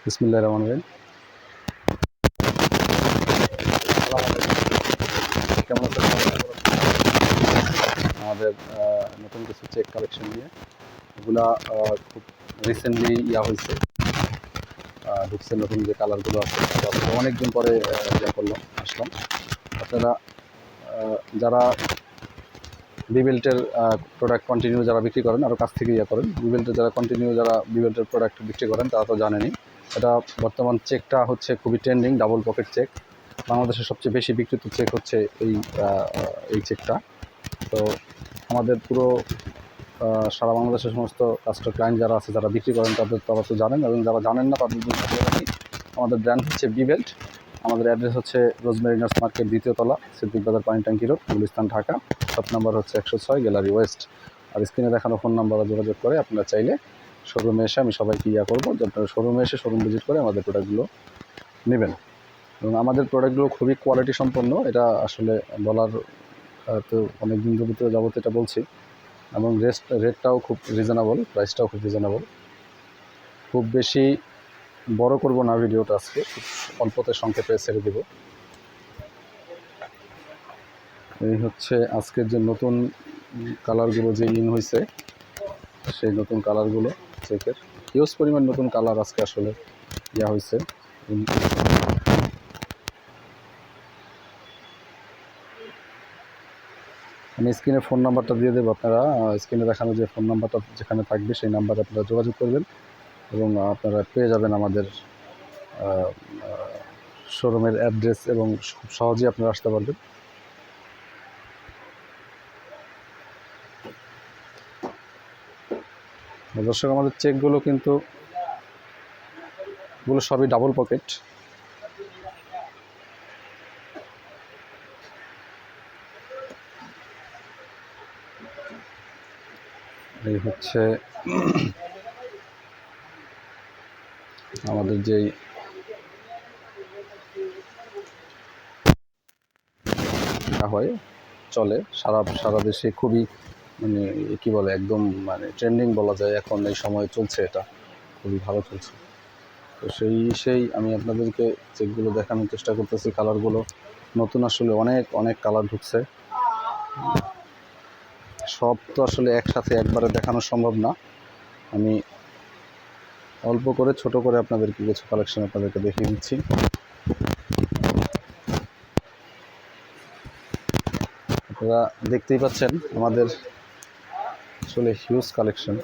বিসমিল্লাহির রহমানির রহিম। কেমন আছেন? আমাদের নতুন কিছু চেক কালেকশন নিয়ে এগুলা খুব রিসেন্টলি হয়েছে, ঢুকছে নতুন যে কালারগুলো আছে অনেকদিন পরে আসলাম। আপনারা যারা বিবেল্টের প্রোডাক্ট কন্টিনিউ যারা বিক্রি করেন আরও কাছ থেকে করেন, বিবেল্টের যারা কন্টিনিউ যারা বিবেল্টের প্রোডাক্ট বিক্রি করেন তারা তো জানেনই। এটা বর্তমান চেকটা হচ্ছে খুবই ট্রেন্ডিং, ডাবল পকেট চেক। বাংলাদেশের সবচেয়ে বেশি বিক্রিত চেক হচ্ছে এই চেকটা। তো আমাদের পুরো সারা বাংলাদেশের সমস্ত ক্লায়েন্ট যারা আছে যারা বিক্রি করেন তারা তো জানেন, এবং যারা জানেন না তাদের জন্য আমাদের ব্র্যান্ড হচ্ছে বিবেল্ট। আমাদের অ্যাড্রেস হচ্ছে রোজমেরিনার্স মার্কেট, 2য় তলা, সিদ্দিক বাজার, পানি ট্যাঙ্কি road, Gulistan, Dhaka. Shop number হচ্ছে 106, গ্যালারি ওয়েস্ট। আর স্ক্রিনে দেখানো ফোন নাম্বারে যোগাযোগ করে আপনারা চাইলে শোরুমে এসে, আমি সবাইকে করবো যে আপনারা শোরুমে এসে শোরুম ভিজিট করে আমাদের প্রোডাক্টগুলো নেবেন। এবং আমাদের প্রোডাক্টগুলো খুবই কোয়ালিটি সম্পন্ন, এটা আসলে বলার তো অনেক দিন যাবত এটা বলছি। এবং রেটটাও খুব রিজনেবল, প্রাইসটাও খুব রিজনেবল। খুব বেশি বড় করব না ভিডিওটা, আজকে খুব অল্পতে সংক্ষেপে ছেড়ে দেব। এই হচ্ছে আজকের যে নতুন কালারগুলো যে হয়েছে, সেই নতুন কালারগুলো চেকের হিউজ পরিমাণ নতুন কালার আজকে আসলে হয়েছে। আমি স্ক্রিনে ফোন নাম্বারটা দিয়ে দেবো, আপনারা স্ক্রিনে দেখানো যে ফোন নাম্বারটা যেখানে থাকবে সেই নাম্বারে আপনারা যোগাযোগ করবেন এবং আপনারা পেয়ে যাবেন আমাদের শোরুমের অ্যাড্রেস, এবং খুব সহজেই আপনারা আসতে পারবেন। দর্শক, আমাদের চেকগুলো কিন্তু এগুলো সবই ডাবল পকেট। এই হচ্ছে আমাদের যেই হয় চলে সারা দেশে, খুবই মানে কি বলে একদম মানে ট্রেন্ডিং বলা যায়, এখন এই সময় চলছে, এটা খুবই ভালো চলছে। তো সেই আমি আপনাদেরকে চেকগুলো দেখানোর চেষ্টা করতেছি। কালারগুলো নতুন, আসলে অনেক কালার ঢুকছে। সব তো আসলে একসাথে একবারে দেখানো সম্ভব না, আমি অল্প করে ছোট করে আপনাদেরকে কিছু কালেকশন আপনাদেরকে দেখিয়ে দিচ্ছি। আপনারা দেখতেই পাচ্ছেন আমাদের আসলে হিউজ কালেকশন।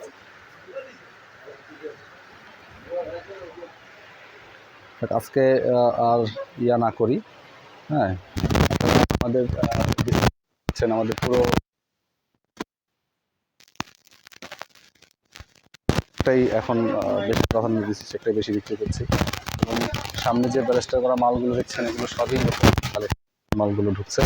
আজকে আর না করি, হ্যাঁ, আমাদের পুরো এখন বেশি প্রাধান্য দিচ্ছি, সেটাই বেশি বিক্রি করছি। এবং সামনে যে ব্যালেস্টার করা মালগুলো দেখছেন এগুলো সবই নতুন মালগুলো ঢুকছে।